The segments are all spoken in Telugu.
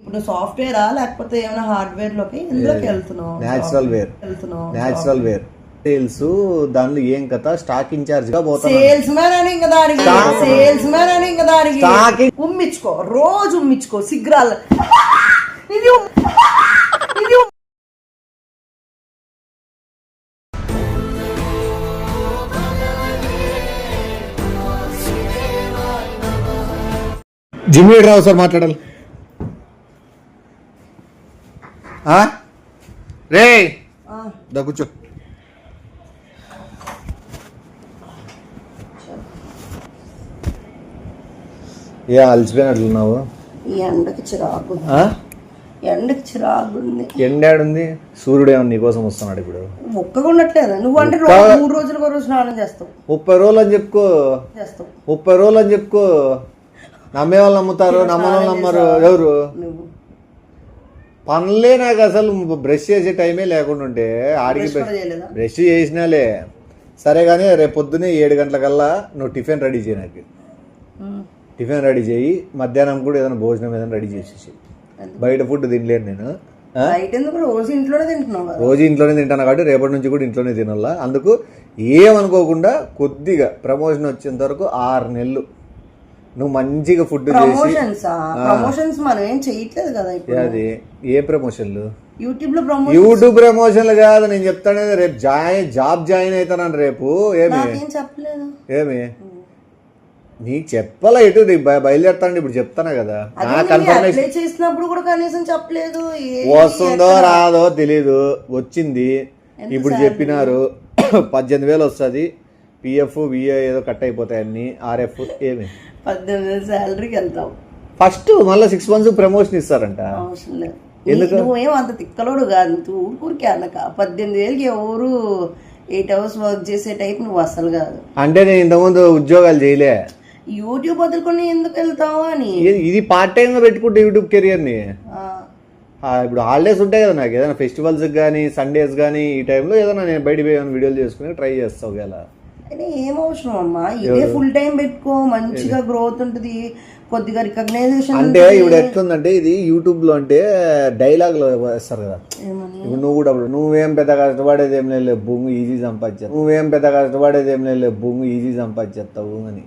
ఇప్పుడు సాఫ్ట్వేరా లేకపోతే ఏమైనా హార్డ్వేర్ లోకి ఎందులోకి వెళ్తున్నావు? న్యాచురల్ వేర్ సేల్స్ దానిలో ఏం కథ స్టాక్ ఇన్ఛార్జ్ గా పోతా. సేల్స్ మ్యాన్ అని ఇంకా దానికి ఉమ్మించుకో, రోజు ఉమ్మించుకో సిగ్రాలు. జిమ్మి రావు సార్ మాట్లాడాలి. రే దా కూర్చో. ఏ అలసిపోయినట్లున్నావు? ఈ ఎండకి చిరాకు, ఎండాడుంది. సూర్యుడు ఏమన్నా నీకోసం వస్తున్నాడు ఇప్పుడు. ఒక్కగా ఉండట్లేదు. నువ్వు అంటే 3 రోజులకు ఒక రోజు స్నానం చేస్తావు. 30 రోజులు అని చెప్పుకో. 30 రోజులు అని చెప్పుకో. నమ్మే వాళ్ళు నమ్ముతారు, నమ్మని వాళ్ళు నమ్మరు. ఎవరు పనులే నాకు అసలు బ్రష్ చేసే టైమే లేకుండా ఉంటే ఆడికి బ్రష్ చేసినాలే సరే. కానీ రేపు పొద్దునే 7 గంటలకల్లా నువ్వు టిఫిన్ రెడీ చేయి. నాకు టిఫిన్ రెడీ చేయి. మధ్యాహ్నం కూడా ఏదైనా భోజనం ఏదైనా రెడీ చేసేసి. బయట ఫుడ్ తినలేను నేను. రోజు ఇంట్లోనే తింటాను కాబట్టి రేపటి నుంచి కూడా ఇంట్లోనే తినాలా. అందుకు ఏమనుకోకుండా కొద్దిగా ప్రమోషన్ వచ్చేంత వరకు 6 నెలలు నువ్వు మంచిగా ఫుడ్ ప్రమోషన్స్ మనం ఏం చేయట్లేదు కదా. అది ఏ ప్రమోషన్లు? యూట్యూబ్ ప్రమోషన్లు కాదు నేను చెప్తానే. రేపు జాబ్ జాయిన్ అవుతాను రేపు. చెప్పలేదు. ఏమి నీకు చెప్పాలా? ఎటు బయలుదేరుతాను ఇప్పుడు చెప్తానా కదా. నా కన్ఫర్మేషన్ చేసినప్పుడు కూడా కనీసం చెప్పలేదు. వస్తుందో రాదో తెలీదు. వచ్చింది ఇప్పుడు చెప్పినారు 18,000 వస్తుంది. పిఎఫ్ విఏ ఏదో కట్ అయిపోతాయి అన్ని. ఆర్ఎఫ్ ఏమి 18,000 శాలరీకి వెళ్తావు. ఫస్ట్ మళ్ళీ 6 months ప్రమోషన్ ఇస్తారంట. ఎందుకు? నువ్వేం అంత తిక్కలోడు కాదు. ఊరికే అన్నక 18,000కి ఎవరు 8 hours వర్క్ చేసే టైప్ నువ్వు అసలు కాదు. అంటే నేను ఇంతకుముందు ఉద్యోగాలు చేయలే. యూట్యూబ్ వదులుకొని ఎందుకు వెళ్తావా అని. ఇది పార్ట్ టైం గా పెట్టుకుంటే యూట్యూబ్ కెరియర్ ని. ఇప్పుడు హాలిడేస్ ఉంటాయి కదా నాకు. ఏదైనా ఫెస్టివల్స్ కానీ సండేస్ కానీ ఈ టైంలో ఏదైనా నేను బయట పోయి వీడియోలు చేసుకుని ట్రై చేస్తావు కదా. ఏం అవసరం అమ్మా, ఇదే ఫుల్ టైం పెట్టుకో. మంచిగా గ్రోత్ ఉంటుంది, కొద్దిగా రికగ్నైజేషన్. అంటే ఇప్పుడు ఎట్లుందంటే ఇది యూట్యూబ్ లో అంటే డైలాగ్ లో వేస్తారు కదా. ఇప్పుడు నువ్వు కూడా నువ్వేం పెద్ద కష్టపడేది ఏం లేదు బొంగు ఈజీ సంపాదించేస్తావు అని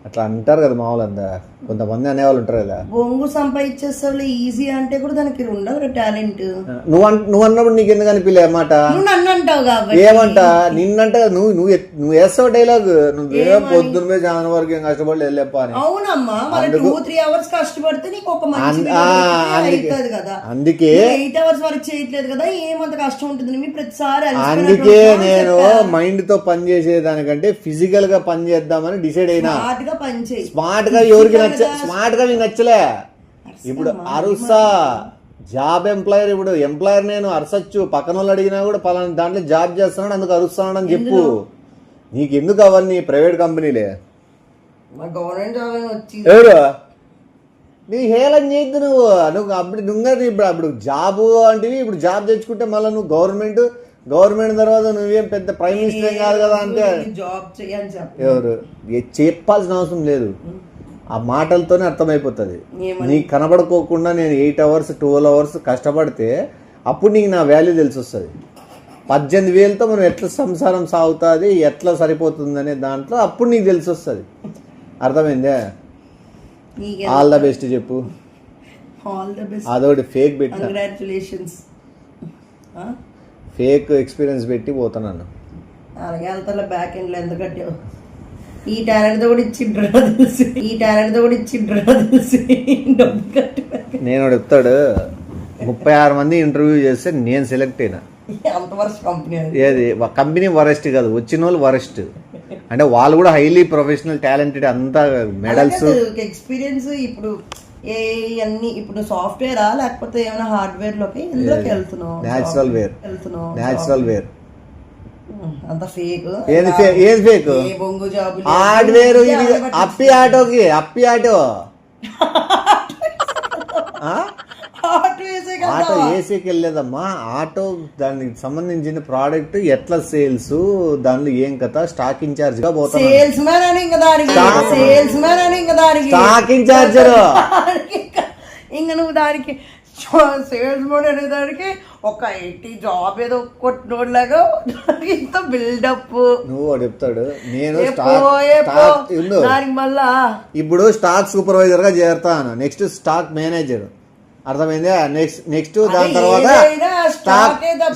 అట్లా అంటారు కదా మామూలంతా. కొంతమంది అనేవాళ్ళు ఉంటారు కదా బొంగు సంపాదించేస్తావు ఈజీ అంటే కూడా దానికి ఉండదు టాలెంట్. నువ్వు అన్నప్పుడు నీకు ఎందుకు అనిపించలే మాట? ఏమంట నిన్నంట నువ్వు వేస్తావు డైలాగ్. నువ్వే పొద్దున్న మీద చాలా వరకు ఏం కష్టపడి వెళ్ళప్ప అని. అవునమ్మా, 2-3 hours కష్టపడితే నీకు ఒక మంచి కదా. అందుకే 8 hours వరకు చేయట్లేదు కదా, ఏమంత కష్టం ఉంటుంది మీ ప్రతిసారి. అందుకే నేను మైండ్ తో పని చేసేదానికంటే ఫిజికల్ గా పని చేద్దామని డిసైడ్ అయినా. స్మార్ట్ గా ఎవరికి స్మార్ట్ గా నీకు నచ్చలే. ఇప్పుడు అరుసా జాబ్ ఎంప్లాయర్. ఇప్పుడు ఎంప్లాయర్ నేను అరసచ్చు. పక్కన వాళ్ళు అడిగినా కూడా పలానా దాంట్లో జాబ్ చేస్తున్నాడు అందుకు అరుస్తున్నాడు అని చెప్పు. నీకెందుకు అవన్నీ? ప్రైవేట్ కంపెనీలే. ఎవరు నీ హేళన చేయద్దు. నువ్వు అప్పుడు జాబ్ అంటే ఇప్పుడు జాబ్ తెచ్చుకుంటే మళ్ళీ నువ్వు గవర్నమెంట్ తర్వాత నువ్వేం పెద్ద ప్రైమ్ మినిస్టర్ ఏం కాదు కదా. అంటే ఎవరు చెప్పాల్సిన అవసరం లేదు. ఆ మాటలతోనే అర్థమైపోతుంది. నీకు కనబడుకోకుండా నేను 8 hours 12 hours కష్టపడితే అప్పుడు నీకు నా వాల్యూ తెలిసి వస్తుంది. 18,000తో మనం ఎట్లా సంసారం సాగుతుంది, ఎట్లా సరిపోతుంది అనే దాంట్లో అప్పుడు నీకు తెలిసి వస్తుంది. అర్థమైందే? ఆల్ ద బెస్ట్ చెప్పు. అదొకటి ఫేక్ పెట్టిన ఫేక్ ఎక్స్పీరియన్స్ పెట్టి పోతున్నాను. అలాగే వెళ్తా బ్యాక్ ఎండ్ లో ఎంత కట్టావు? ఈ టాలెంట్ తో కూడా ఇచ్చిండ్రా తెలిసి డబ్బు కట్టి. నేను చెప్తాడు 36 మంది ఇంటర్వ్యూ చేస్తే నేను సెలెక్ట్ అయినా. ఏది కంపెనీ వరెస్ట్ కాదు, వచ్చిన వాళ్ళు వరెస్ట్. అంటే వాళ్ళు కూడా హైలీ ప్రొఫెషనల్ టాలెంటెడ్ అంతా మెడల్స్ ఎక్స్పీరియన్స్. ఇప్పుడు ఇప్పుడు సాఫ్ట్వేరా లేకపోతే ఏమైనా హార్డ్వేర్ లోకి ఎందులోకి వెళ్తున్నావు? న్యాచురల్ వేర్ అంత ఫేక్. ఏది ఫేక్? బొంగు జాబ్ హార్డ్వేర్. ఇది అప్పి ఆటోకి ఆటో ఆటో ఏసీకి వెళ్ళలేదమ్మా. ఆటో దానికి సంబంధించిన ప్రోడక్ట్ ఎట్లా సేల్స్, దానిలో ఏం కథ స్టాక్ ఇన్ఛార్జ్ గా పోతాను. సేల్స్ మ్యాన్ అని ఇంకా దానికి స్టాక్ ఇన్ఛార్జర్ ఇంకా నువ్వు దానికి సేల్స్ మోడ్ అనేదానికి ఒక ఐటీ జాబ్ ఏదో కొట్టినోళ్ళగా ఇంత బిల్డప్ నువ్వు చెప్తాడు నేను దానికి మళ్ళా ఇప్పుడు స్టాక్ సూపర్వైజర్ గా చేరుతాను, నెక్స్ట్ స్టాక్ మేనేజర్, అర్థమైందా? నెక్స్ట్ దాని తర్వాత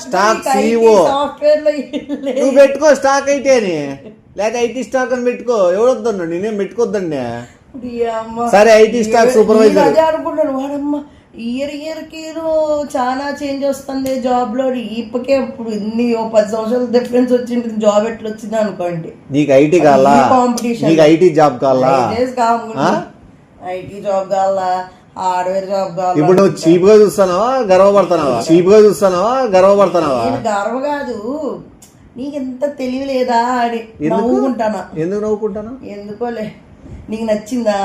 స్టాక్ సిఇఓ. నువ్వు పెట్టుకో స్టాక్ ఐటీ అని, లేక ఐటీ స్టాక్ అని పెట్టుకో. ఎవడొద్దన్నాడు? నేనేం పెట్టుకోద్దండి. సరే ఐటీ స్టాక్ సూపర్వైజర్ అదే అనుకుంటాను. వాడమ్మ ఇయర్ కి చాలా చేంజ్ వస్తుంది జాబ్ లో. ఇప్పటికే ఇప్పుడు ఇన్ని 10 సంవత్సరాల డిఫరెన్స్ వచ్చింది. జాబ్ ఎట్లా వచ్చింది అనుకోండి. నీకు ఐటీ కావాలా? నీకు ఐటీ జాబ్ కావాలా? ఐటీ జాబ్ కావాలా? హార్డ్వేర్ జాబ్ కావాలా? ఇప్పుడు నువ్వు చీప్ గా చూస్తున్నావా గర్వపడుతున్నావా? చీప్ గా చూస్తున్నావా గర్వపడుతున్నావా? నేను గర్వ కాదు, నీకెంత తెలివి లేదా అని నవ్వుకుంటానా. ఎందుకు నవ్వుకుంటాను? ఎందుకోలే, నీకు నచ్చిందా?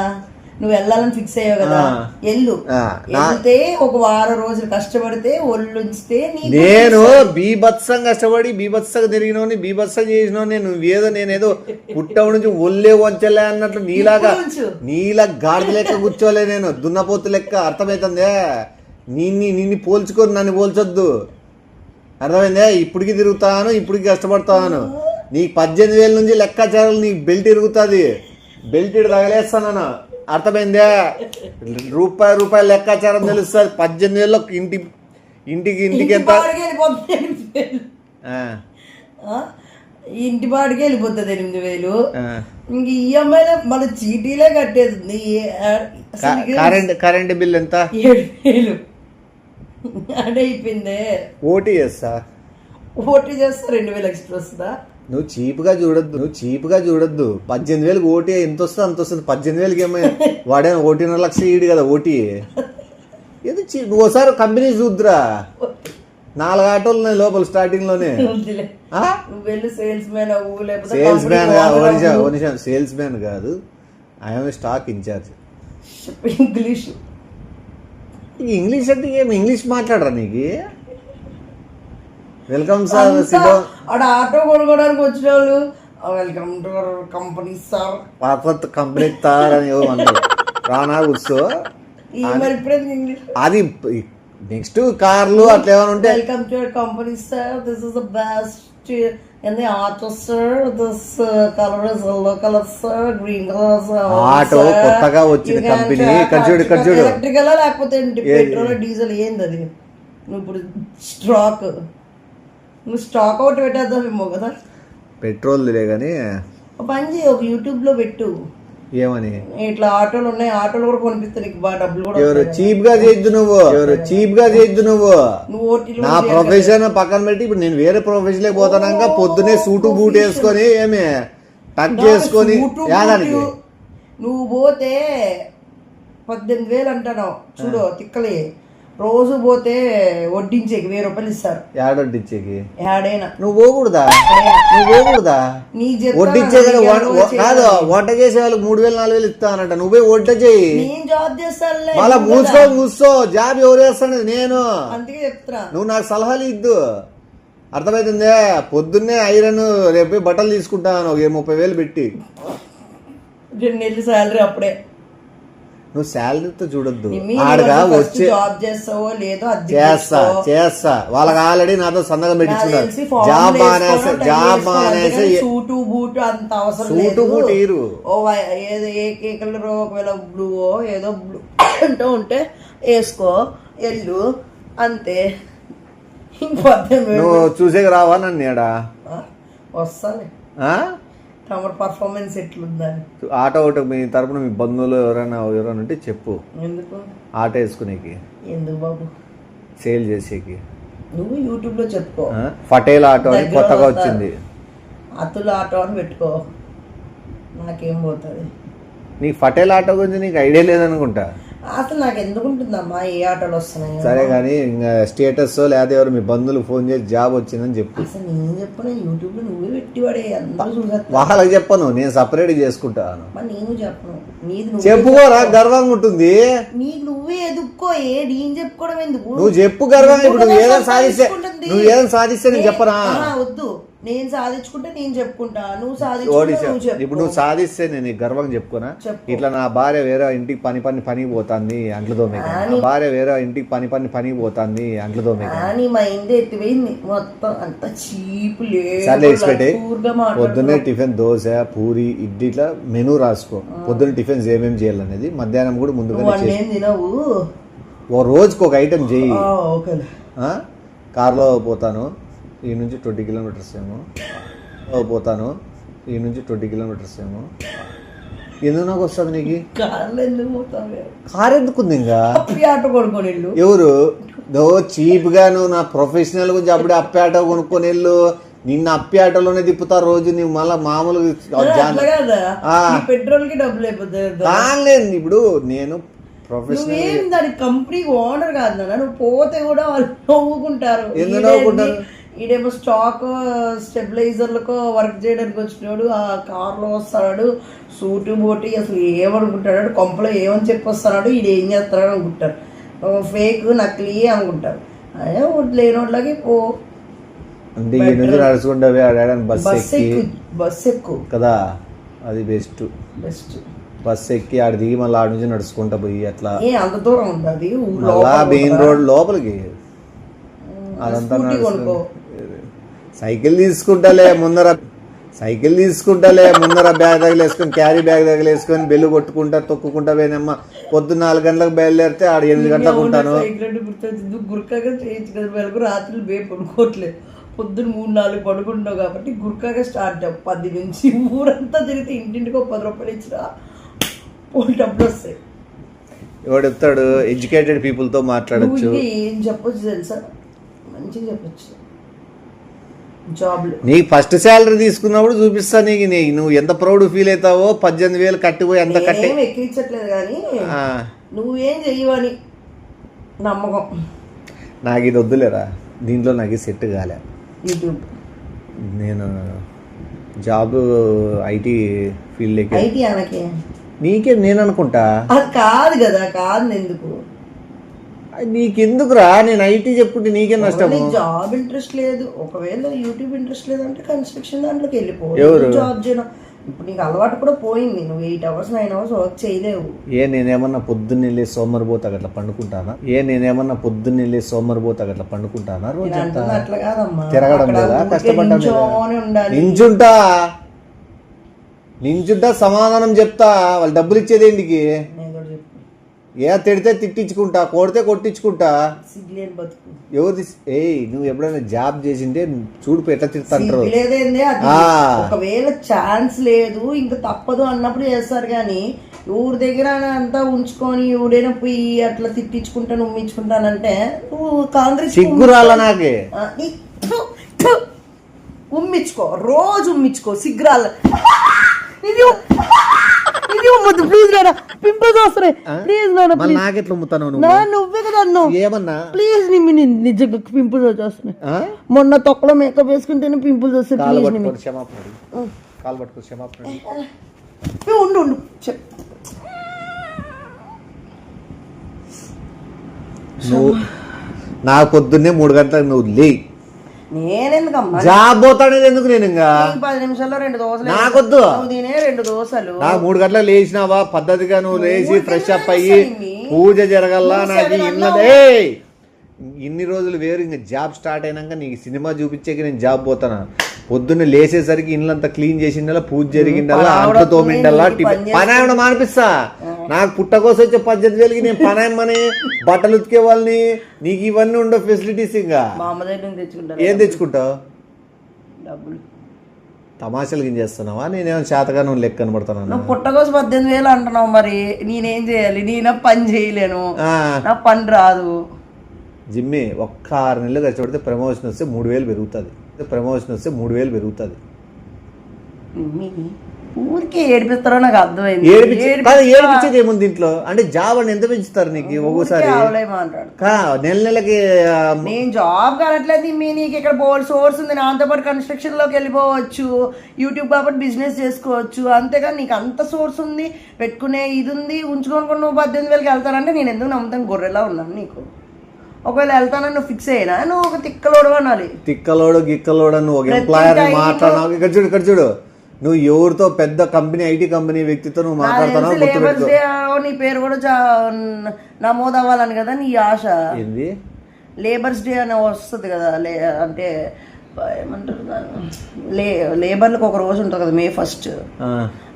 నువ్వు వెళ్ళాలని ఫిక్స్ అయ్యావు కదా, వెళ్తే ఒక వారం రోజులు కష్టపడితే ఒళ్ళుంచితే. నేను బీభత్సం కష్టపడి బీభత్సంగా తిరిగినోని బీభత్సం చేసినోని. నువ్వేదో నేనేదో పుట్టవు నుంచి ఒళ్ళే వంచలే అన్నట్లు నీలా గాడిద లెక్క కూర్చోలే, నేను దున్నపోతు లెక్క. అర్థమవుతుందే? నిన్ను పోల్చుకొని నన్ను పోల్చొద్దు, అర్థమైందే? ఇప్పటికి తిరుగుతాను, ఇప్పటికి కష్టపడతాను. నీకు 18,000 నుంచి లెక్కాచారాలు నీకు బెల్ట్ ఇరుగుతుంది. బెల్ట్ ఇటు తగలేస్తాను, అర్థమైందే? రూపాయి లెక్కాచారం తెలుస్తుంది. 18,000 ఇంటికి ఎంత ఇంటి బాడికి వెళ్ళిపోతుంది 8,000. ఇంక ఈఎంఐలో మన చీటీలే కట్టేది. కరెంట్ బిల్ ఎంత? 7,000 అంటే అయిపోయిందే. ఓటీ చేస్తా, ఓటీ చేస్తా 2,000 ఎక్స్ట్రా వస్తుందా? నువ్వు చీప్ గా చూడొద్దు. 18,000 ఓటీ ఎంత వస్తుంది అంత వస్తుంది. 18,000 ఏమో వాడే 1.5 లక్ష ఈడు కదా ఓటీ. ఏదో నువ్వు ఒకసారి కంపెనీ చూద్దురా. 4 ఆటోలు ఉన్నాయి లోపల స్టార్టింగ్ లోనే. సేల్స్ మ్యాన్ సేల్స్ మ్యాన్ కాదు, ఐఎమ్ స్టాక్ ఇన్ఛార్జ్. ఇంగ్లీష్ అంటే ఏమి ఇంగ్లీష్ మాట్లాడరా నీకు? Welcome sir. అక్కడ ఆటో కొనుక్కోవడానికి వచ్చిన వాళ్ళు welcome to our company sir, company sir అని రానా కూర్చో. అది నెక్స్ట్ కార్లు అట్లా ఏమైనా ఉంటే welcome to our company sir, this is the best auto sir, this colour is yellow colour sir, green colour auto కొత్తగా వచ్చిన కంపెనీ. ఎలక్ట్రికల్ లేకపోతే పెట్రోల్ డీజిల్ ఏంది అది? నువ్వు ఇప్పుడు నువ్వు స్టాక్ అవుట్ పెట్టేద్దామేమో కదా. పెట్రోల్ కానీ పని చేయి, ఒక యూట్యూబ్ లో పెట్టు. ఏమని? ఇట్లా ఆటోలు ఉన్నాయి, ఆటోలు కూడా కొనిపిస్తా నీకు, బాగా డబ్బులు కూడా. ఎవరు చీప్ గా చేయొద్దు నువ్వు. నా ప్రొఫెషన్ పక్కన పెట్టి ఇప్పుడు నేను వేరే ప్రొఫెషన్ పోతానాక పొద్దునే సూటు బూట్ వేసుకొని ఏమి టక్ చేసుకొని యాదానికి నువ్వు పోతే 18,000 అంటున్నావు చూడు తిక్కలే. రోజు పోతే వడ్డించేకి 1,000 రూపాయలు ఇస్తారు. ఏడొడ్డించేకి ఏడైనా నువ్వు పోకూడదా? వడ్డించే కాదు, వంట చేసే వాళ్ళకి 3,000-4,000 ఇస్తానంట. నువ్వే వంట చేయి, జాబ్ చేస్తాను. మళ్ళా కూర్చో. జాబ్ ఎవరు చేస్తాను? నేను. అందుకే చెప్తున్నా, నువ్వు నాకు సలహాలు ఇద్దు, అర్థమైతుందే? పొద్దున్నే ఐరన్ రేపు బట్టలు తీసుకుంటాను 30,000 పెట్టి. 2 నెలలు శాలరీ అప్పుడే. నువ్వు శాలరీతో చూడొద్దు, ఆడగా వచ్చే జాబ్ చేస్తావో లేదో చేస్తా. వాళ్ళకి ఆల్రెడీ నాతో సంతకం పెట్టించుకున్నారు. జాబ్ మానేసి సూటు బూట్ అంత అవసరం సూటు బూట్ ఇరు. ఏదో ఏ కలర్ ఒకవేళ బ్లూ ఏదో బ్లూ అంటూ ఉంటే వేసుకో, ఎల్లు అంతే. నువ్వు చూసే రావా నన్ను? ఏడా వస్తాలే. తమరు పర్ఫార్మెన్స్ ఎట్లుందని. ఆటో ఒకటి మీ తరపున మీ బంధువులు ఎవరైనా ఉంటే చెప్పు. ఎందుకు? ఆటో వేసుకునేకి. ఎందుకు బాబు? సేల్ చేసేకి. నువ్వు యూట్యూబ్ లో చెప్పుకో. పటేల్ ఆటో అని కొత్తగా వచ్చింది. అతుల ఆటో అని పెట్టుకో, నాకేం పోతుంది. నీకు పటేల్ ఆటో గురించి నీకు ఐడియా లేదనుకుంటా. అసలు నాకు ఎందుకు ఉంటుందమ్మా ఏ ఆటోలు వస్తున్నాయి. సరే కానీ ఇంకా స్టేటస్ లేదా ఎవరు మీ బంధువులు ఫోన్ చేసి జాబ్ వచ్చిందని చెప్పు. అసలు నేను చెప్పను, యూట్యూబ్ లో నువ్వే పెట్టివాడే అందరూ చూసేస్తా. వాళ్ళకి చెప్పను, నేను సపరేట్ చేసుకుంటాను. నేను చెప్పను, చెప్పుకోరా, గర్వంగా ఉంటుంది. నీకు నువ్వే ఎదుక్కో, నేను చెప్పుకోవడం ఎందుకు? నువ్వు చెప్పు గర్వంగా. ఇప్పుడు నువ్వు ఏదైనా సాధిస్తే నేను చెప్పనా? వద్దు, నేను సాధించుకుంటే నేను చెప్పుకుంటా, నువ్వు సాధించుకుంటే నువ్వు చెప్పు. ఇప్పుడు నువ్వు సాధిస్తే నేను గర్వంగా చెప్పుకోనా, ఇట్లా నా భార్య వేరే ఇంటికి పని పోతుంది అంట్లు తోమే, భార్య వేరే ఇంటికి పని పోతుంది అంట్లు తోమే నీ మైండ్ ఎత్తిపోయింది మొత్తం, అంత చీపు పొద్దున్నే టిఫిన్ దోశ పూరి ఇడ్లీ ఇట్లా మెనూ రాసుకో, పొద్దున్న టిఫిన్స్ ఏమేమి చేయాలనేది, మధ్యాహ్నం కూడా ముందుగా తినవు, ఓ రోజుకి ఒక ఐటెం చెయ్యి. కార్లో పోతాను ఈ నుంచి 20 కిలోమీటర్స్ ఏమో పోతాను, ఈ నుంచి 20 కిలోమీటర్స్ ఏమో. ఎందుకు నాకు వస్తుంది నీకు కారు ఎందుకుంది? ఇంకా ఎవరు చీప్ గా నువ్వు నా ప్రొఫెషనల్ గురించి అప్పుడే అప్పే ఆటో కొనుక్కొని వెళ్ళు, నిన్న అప్పే ఆటోలోనే తిప్పుతారు రోజు, నువ్వు మళ్ళా మామూలుగా పెట్రోల్ కి డబ్బులు అయిపోతుంది. ఇప్పుడు నేను ప్రొఫెషనల్ దానికి కంపెనీ ఓనర్ కాదు నాన్న, నువ్వు పోతే కూడా వాళ్ళు నవ్వుకుంటారు. ఎందుకు నవ్వుకుంటారు? ఈడేమో స్టాక్ స్టెబిలైజర్లకో వర్క్ చేయడానికి వచ్చినాడు, ఆ కార్లో వస్తాడు సూటు బోటి, అసలు ఏమనుకుంటాడు, కొంపలో ఏమని చెప్పి వస్తున్నాడు, ఈడు ఏం చేస్తాడు అనుకుంటారు, ఫేక్ నకిలీ అనుకుంటారు. అదే లేనోళ్ళకి పో అంటే ఈ నుంచి నడుచుకుంటే బస్ ఎక్కువ కదా, అది బెస్ట్. బస్ ఎక్కి ఆడ దిగి మళ్ళీ ఆడ నుంచి నడుచుకుంటా పోయి అట్లా అంత దూరం ఉంటుంది మెయిన్ రోడ్ లోపలికి, అదంతా సైకిల్ తీసుకుంటాలే ముందర బ్యాగ్ తగిలేసుకొని క్యారీ బ్యాగ్ తగిలేసుకొని బెల్లు కొట్టుకుంటా తొక్కుకుంటా పోయినమ్మా. పొద్దున్న 4 గంటలకు బయలుదేరితే ఆడ 8 గంటలకు ఉంటాను. గుర్కాగా చేయించు కదా, వెలకు రాత్రులు బే పడుకోవట్లేదు, పొద్దున్న 3-4 పడుకుంటావు కాబట్టి గుర్కాగా స్టార్ట్ 10 నుంచి ఊరంతా తిరిగితే ఇంటింటికి 10 రూపాయలు ఇచ్చినా డబ్బులు వస్తాయి. ఎవడు చెప్తాడు? ఎడ్యుకేటెడ్ పీపుల్ తో మాట్లాడచ్చు. ఏం చెప్పొచ్చు తెలుసా, మంచిగా చెప్పొచ్చు. జాబ్లు నీ ఫస్ట్ శాలరీ తీసుకున్నప్పుడు చూపిస్తా నీకు, నువ్వు ఎంత ప్రౌడ్ ఫీల్ అవుతావో. 18,000 కట్టిపోయి ఎంత కట్టి ఎక్కించట్లేదు కానీ నువ్వేం చెయ్యవని నమ్మకం నాకు. ఇది వద్దులేరా, దీంట్లో నాకు సెట్ కాలే. యూట్యూబ్ నేను జాబ్ ఐటీ ఫీల్డ్ ఐటీ అనకే నీకే నేను అనుకుంటా. అది కాదు కదా, కాదు ఎందుకు నీకెందుకురా, నేను ఐటీ చెప్పుకుంటే నీకే నష్టం. జాబ్ ఇంట్రెస్ట్ లేదు, ఒకవేళ యూట్యూబ్ ఇంట్రెస్ట్ లేదంటే కన్స్ట్రక్షన్ దాంట్లోకి వెళ్ళిపో. జాబ్ చేయడం ఇప్పుడు నీకు అలవాటు కూడా పోయింది, నువ్వు 8 hours 9 hours వర్క్ చేయలేవు. నేనేమన్నా పొద్దున్న వెళ్ళి సోమరిపోతా అట్లా పండుకుంటానా? అట్లా కాదమ్మా, తిరగడం లేదా, కష్టపడ్డా నించుంటా సమాధానం చెప్తా. వాళ్ళు డబ్బులు ఇచ్చేది ఏంటికి? ఏ తిడితే తిట్టించుకుంటా, కొడితే కొట్టించుకుంటా. ఎవరు నువ్వు ఎప్పుడైనా జాబ్ చేసింటే చూడు ఎట్లా తిడతాంటారు. ఒకవేళ ఛాన్స్ లేదు ఇంకా తప్పదు అన్నప్పుడు చేస్తారు కానీ ఊరి దగ్గర అంతా ఉంచుకొని ఎవడైనా పోయి అట్లా తిట్టించుకుంటాను ఉమ్మించుకుంటానంటే నువ్వు కాంగ్రెస్ సిగ్గురాల నాకే. ఉమ్మించుకో, రోజు ఉమ్మించుకో, సిగ్గురాల. ప్లీజ్ నాన్న, పింపుల్స్ వస్తున్నాయి, ప్లీజ్ నాన్న. నాకెట్లా ఉమ్ముతాను నువ్వే కదా అన్నావు. ఏమన్నా ప్లీజ్ నిజంగా పింపుల్స్ వచ్చేస్తున్నాయి. మొన్న తొక్కలో మేకప్ వేసుకుంటేనే పింపుల్స్ వస్తాయి. ఉండు నువ్వు నాకు పొద్దున్నే 3 గంటలకు నువ్వు లే. నేనెందుకమ్మా జాబ్ పోతానేది ఎందుకు? నేను ఇంకా 10 నిమిషాల్లో 2 దోశలు నాకొద్దు. తినే 2 దోశలు నాకు 3 గంటలకు లేచినావా, పద్ధతిగా నువ్వు లేచి ఫ్రెష్ అప్ అయ్యి పూజ జరగల్లా. నాకు ఇన్ని రోజులు వేరు, ఇంకా జాబ్ స్టార్ట్ అయినాక నీకు సినిమా చూపించేకి నేను జాబ్ పోతానా? పొద్దున్న లేచేసరికి ఇల్లంతా క్లీన్ చేసిండల్లా, పూజ జరిగిండల్లా, అంట్లు తోమిండల్లా, పనాయమని మానిపిస్తా. నాకు పుట్టకోసం వచ్చే 18,000కి నేను పనాయమని బట్టలు ఉతికే వాళ్ళని. నీకు ఇవన్నీ ఉండవు ఫెసిలిటీస్. ఇంకా ఏం తెచ్చుకుంటావు? తమాషాలు ఏం చేస్తున్నావా? నేనేమో శాతగా నువ్వు లెక్క కనబడుతున్నాను. నువ్వు పుట్టకోసం 18,000 అంటున్నావు, మరి నేనేం చేయాలి? నేను పని చేయలేను, నా పని రాదు. జిమ్మి ఒక్క 6 నెలలు కష్టపడితే ప్రమోషన్ వస్తే 3,000 పెరుగుతుంది. ఊరికే ఏడిపిస్తారో నాకు అర్థమైంది. ఏడిపించేది ఏముంది దీంట్లో? అంటే జాబ్ అని ఎంత పెంచుతారు నీకు? ఒక్కోసారి నెలకి నేను జాబ్ కానట్లేదు. నీకు ఇక్కడ బోల్డ్ సోర్స్ ఉంది, నాతో పాటు కన్స్ట్రక్షన్ లోకి వెళ్ళిపోవచ్చు, యూట్యూబ్ కాబట్టి బిజినెస్ చేసుకోవచ్చు. అంతేగా నీకు అంత సోర్స్ ఉంది, పెట్టుకునే ఇది ఉంది, ఉంచుకొని నువ్వు 18,000కి వెళ్తారంటే నేను ఎందుకు నమ్ముతాను? గొర్రెలా ఉన్నాను నీకు. ఒకవేళ వెళ్తానని నువ్వు ఫిక్స్ అయినా నువ్వు ఒక తిక్కలోడు అనాలి. తిక్కలోడు గిక్కలోడు నువ్వు ఒక ఎంప్లాయర్ మాట్లాడినావు. ఇక్కడ చూడు నువ్వు ఎవరితో పెద్ద కంపెనీ ఐటీ కంపెనీ వ్యక్తితో నువ్వు మాట్లాడుతున్నావు. లేబర్స్ డే నీ పేరు కూడా నమోదు అవ్వాలని కదా నీ ఆశ. ఏంది లేబర్స్ డే అని వస్తుంది కదా, అంటే ఏమంటారు లేబర్లకు ఒక రోజు ఉంటుంది కదా, May 1st.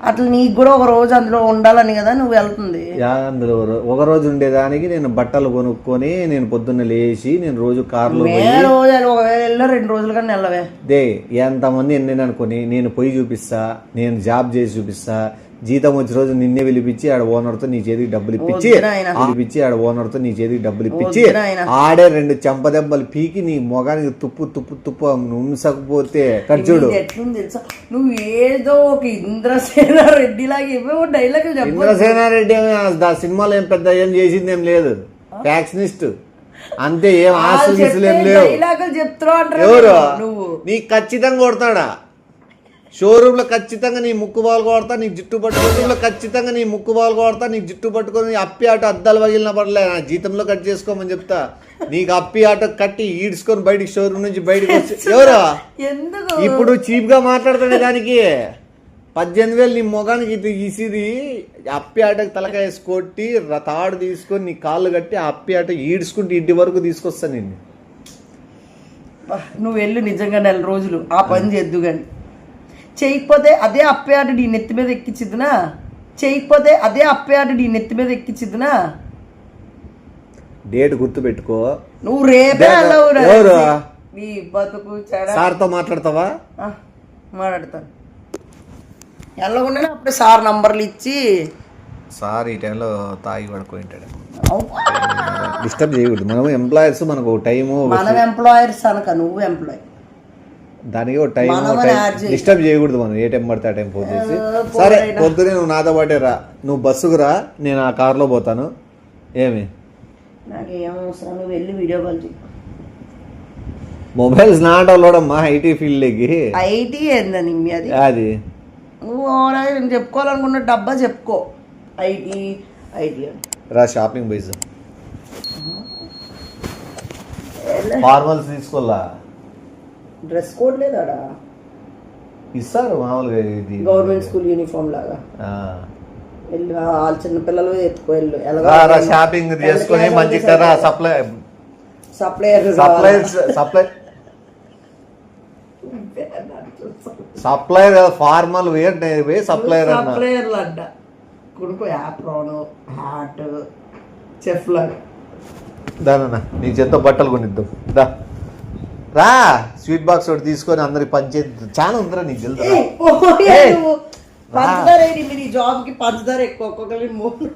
అట్లా నీకు కూడా ఒక రోజు అందులో ఉండాలని కదా నువ్వు వెళ్తుంది. అందులో ఒక రోజు ఉండేదానికి నేను బట్టలు కొనుక్కొని నేను పొద్దున్న లేచి నేను రోజు కార్లో రోజు ఒకవేళ వెళ్ళా 2 రోజులు కానీ వెళ్ళవే దే ఎంతమంది ఎన్ని అనుకుని నేను పోయి చూపిస్తా, నేను జాబ్ చేసి చూపిస్తా, జీతం వచ్చే రోజు నిన్నే పిలిపించి ఆడ ఓనర్తో నీ చేతికి డబ్బులు ఇప్పించి ఆడ ఓనర్తో నీ చేతికి డబ్బులు ఇప్పించి ఆడే 2 చెంపదెబ్బలు పీకి నీ మొగానికి తుప్పు ఉంచకపోతే ఖర్చుడు. ఎట్లుంది తెలుసా, నువ్వు ఏదో ఒక ఇంద్రసేన రెడ్డి లాగా ఏవో డైలాగ్. ఇంద్రసేన రెడ్డి ఆ సినిమాలో ఏం పెద్ద ఏం చేసింది ఏం లేదు, ఫ్యాక్షనిస్ట్ అంతే, ఏం ఆస్తులు గీసులు ఏం లేవు. ఎవరు నీకు ఖచ్చితంగా కొడతాడా? షోరూమ్ లో ఖచ్చితంగా నీ ముక్కు బాలు కొడతా, నీకు జుట్టు పట్టుకొని ఖచ్చితంగా నీ ముక్కు బాలు కొడతా, నీకు జుట్టు పట్టుకొని అప్పి ఆట అద్దాలు పగిలిన పడలే, నా జీతంలో కట్ చేసుకోమని చెప్తా. నీకు అప్పి ఆట కట్టి ఈడ్చుకొని బయటికి షోరూమ్ నుంచి బయటకు వచ్చి ఎవరు ఇప్పుడు చీప్ గా మాట్లాడుతాడు. దానికి 18,000 నీ మొగానికి ఇది ఇసిరి అప్పి ఆటకు తలకాయ కొట్టి తాడు తీసుకొని నీ కాళ్ళు కట్టి అప్పి ఆట ఈడ్చుకుంటే ఇంటి వరకు తీసుకొస్తా నిన్ను. నువ్వు వెళ్ళు నిజంగా 4 రోజులు ఆ పని చేద్దు కానీ చేయకపోతే అదే అప్పయాట నీ నెత్తి మీద ఎక్కిచ్చిద్దునా, చేయకపోతే అదే అప్పయాట నీ నెత్తి మీద ఎక్కిచ్చిద్దునా. డేట్ గుర్తు పెట్టుకో. నువ్వు రేపే నీ బతుకు సార్తో మాట్లాడతావా? మాట్లాడతాను. వెళ్ళకుండా అప్పుడే సార్ నంబర్లు ఇచ్చి, సార్ ఈ టైంలో తాగి పడుకుంటాడు, డిస్టర్బ్ చేయకూడదు. మనం ఎంప్లాయర్స్, మనకు టైము. మనం ఎంప్లాయర్స్ అనక నువ్వు ఎంప్లాయ్, దానికి ఒక టైం డిస్టర్బ్ చేయకూడదు. మనం ఏ టైం పడితే ఆ టైం ఫోన్ చేసి సరే పొద్దునే నువ్వు నాతో పాటే రా, నువ్వు బస్సుకు రా, నేను ఆ కార్లో పోతాను. ఏమి నాకేం అవసరం, నువ్వు వెళ్ళి వీడియో కాల్ చేయి. మొబైల్స్ నాట్ అలౌడ్ అమ్మా ఐటీ ఫీల్డ్కి. ఐటీ ఏందని అది అది నువ్వు నేను చెప్పుకోవాలనుకున్న డబ్బా చెప్పుకో. ఐటీ రా షాపింగ్ బైజ్ ఫార్మల్స్ తీసుకోవాలా, డ్రెస్ కోడ్ లేదాడా? ఇస్తారు మామూలుగా, ఇది గవర్నమెంట్ స్కూల్ యూనిఫామ్ లాగా. వెళ్ళి వాళ్ళ చిన్న పిల్లలు ఎత్తుకో వెళ్ళు. షాపింగ్ చేసుకుని మంచి సప్లైర్ ఫార్మల్ వేర్ సప్లైర్ అంట కొనుక్కో. యాప్రాన్ హ్యాట్ చెఫ్ లాగా దానన్నా నీ చేత్తో బట్టలు కొనిద్దాం దా. రా స్వీట్ బాక్స్ ఒకటి తీసుకొని అందరికి పంచేది చాలా ఉందిరా నీకు తెలుసు. పంచదార జాబ్ కి పంచదార ఎక్కువ, ఒక్కొక్కరి 3